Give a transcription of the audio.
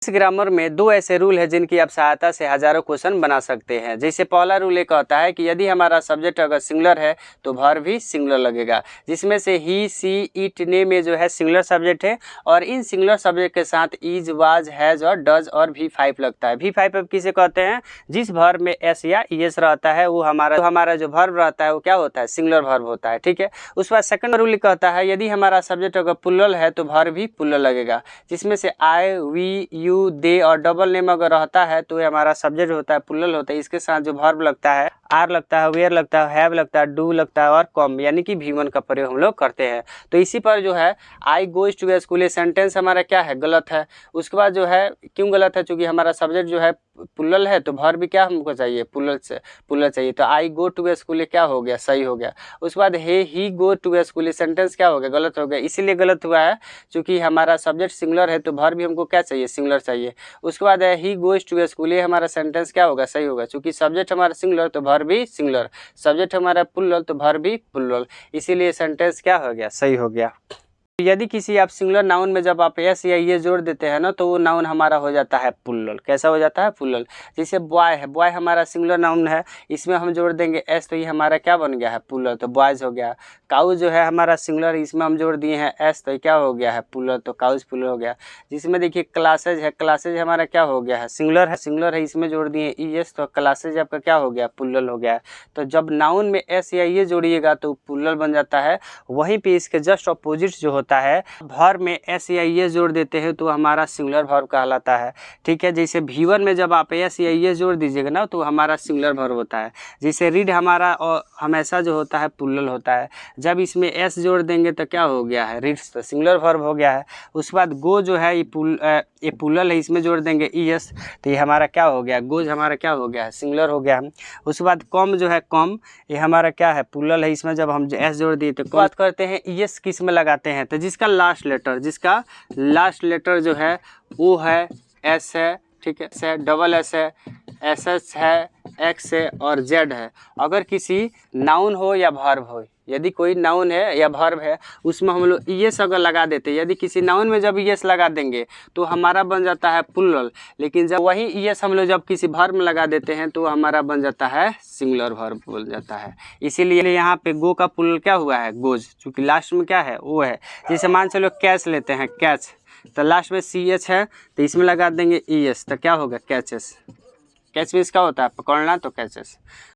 Grammar में दो ऐसे रूल है जिनकी आप सहायता से हजारों क्वेश्चन बना सकते हैं। जैसे पहला रूल ये कहता है कि यदि हमारा सब्जेक्ट अगर सिंगुलर है तो वर्ब भी सिंगुलर लगेगा, जिसमें से ही, सी, इट, ने में जो है सिंगुलर सब्जेक्ट है और इन सिंगुलर सब्जेक्ट के साथ इज, वाज, हैज और डज और V5 लगता है। V5 अब किसे कहते हैं? जिस वर्ब में एस या ईएस रहता है वो हमारा जो वर्ब रहता है वो क्या होता है? सिंगुलर वर्ब होता है। ठीक है, उसके बाद सेकंड रूल कहता है यदि हमारा सब्जेक्ट अगर प्लुरल है तो वर्ब भी प्लुरल लगेगा, जिसमें से आई, वी, यू, दे और डबल नेम अगर रहता है तो ये हमारा सब्जेक्ट होता है, प्लुरल होता है। इसके साथ जो वर्ब लगता है आर लगता है, वेयर लगता है, हैव लगता है, डू लगता है और कम यानी कि V1 का प्रयोग हम लोग करते हैं। तो इसी पर जो है आई गोज टू स्कूल ये सेंटेंस हमारा क्या है? गलत है। उसके बाद जो है क्यों गलत है? चूँकि हमारा सब्जेक्ट जो है प्लुरल है तो वर्ब भी क्या हमको चाहिए? प्लुरल चाहिए। तो आई गो टू स्कूल क्या हो गया? सही हो गया। उसके बाद ही गो टू स्कूल ये सेंटेंस क्या हो गया? गलत हो गया। इसीलिए गलत हुआ है चूँकि हमारा सब्जेक्ट सिंगुलर है तो वर्ब भी हमको क्या चाहिए? सिंगुलर चाहिए। उसके बाद ही गोज टू स्कूल ये हमारा सेंटेंस क्या होगा? सही होगा। चूँकि सब्जेक्ट हमारा सिंगुलर तो वर्ब भी सिंगुलर, सब्जेक्ट हमारा प्लुरल तो वर्ब भी प्लुरल, इसीलिए सेंटेंस क्या हो गया? सही हो गया। यदि किसी आप सिंगुलर नाउन में जब आप एस या ये जोड़ देते हैं ना तो वो नाउन हमारा हो जाता है प्लुरल। कैसा हो जाता है? प्लुरल। जैसे बॉय है, बॉय हमारा सिंगुलर नाउन है, इसमें हम जोड़ देंगे एस तो ये हमारा क्या बन गया है? प्लुरल, तो बॉयज हो गया। काउ जो है हमारा सिंगुलर, इसमें हम जोड़ दिए हैं एस तो क्या हो गया है? प्लुरल, तो काउज प्लुरल हो गया। जिसमें देखिए क्लासेज है, क्लासेज हमारा क्या हो गया है? सिंगुलर है, इसमें जोड़ दिए ई एस तो क्लासेज आपका क्या हो गया? प्लुरल हो गया। तो जब नाउन में एस या ये जोड़िएगा तो प्लुरल बन जाता है। वहीं पे इसके जस्ट अपोजिट जो होता है वर्ब में एस या ये जोड़ देते हैं तो हमारा सिंगुलर वर्ब कहलाता है। ठीक है, जैसे V1 में जब आप एस या ये जोड़ दीजिएगा ना तो हमारा सिंगुलर वर्ब होता है। जैसे रीड हमारा और हमेशा जो होता है प्लुरल होता है, जब इसमें एस जोड़ देंगे तो क्या हो गया है? रीड्स, तो सिंगुलर वर्ब हो गया है। उसके बाद गो जो है ये प्लुरल है, इसमें जोड़ देंगे ई एस तो ये हमारा क्या हो गया? गोज हमारा क्या हो गया है? सिंगुलर हो गया। उसके बाद कम जो है कम, ये हमारा क्या है? प्लुरल है, इसमें जब हम एस जोड़ दिए तो बात करते हैं ई एस किस में लगाते हैं? तो जिसका लास्ट लेटर जो है वो है एस है। ठीक है, से डबल एस है, एस एस है, एक्स है और जेड है। अगर किसी नाउन हो या वर्ब हो, यदि कोई नाउन है या वर्ब है उसमें हम लोग ईएस अगर लगा देते, यदि किसी नाउन में जब ईएस लगा देंगे तो हमारा बन जाता है प्लुरल, लेकिन जब वही ईएस हम लोग जब किसी वर्ब में लगा देते हैं तो हमारा बन जाता है सिंगुलर वर्ब बन जाता है। इसीलिए यहाँ पे गो का प्लुरल क्या हुआ है? गोज, चूँकि लास्ट में क्या है? वो है। जैसे मान चलो कैच लेते हैं, कैच तो लास्ट में CH है तो इसमें लगा देंगे ES तो क्या होगा? कैचेस। कैच मीन्स क्या होता है? पकड़ना, तो कैचेस।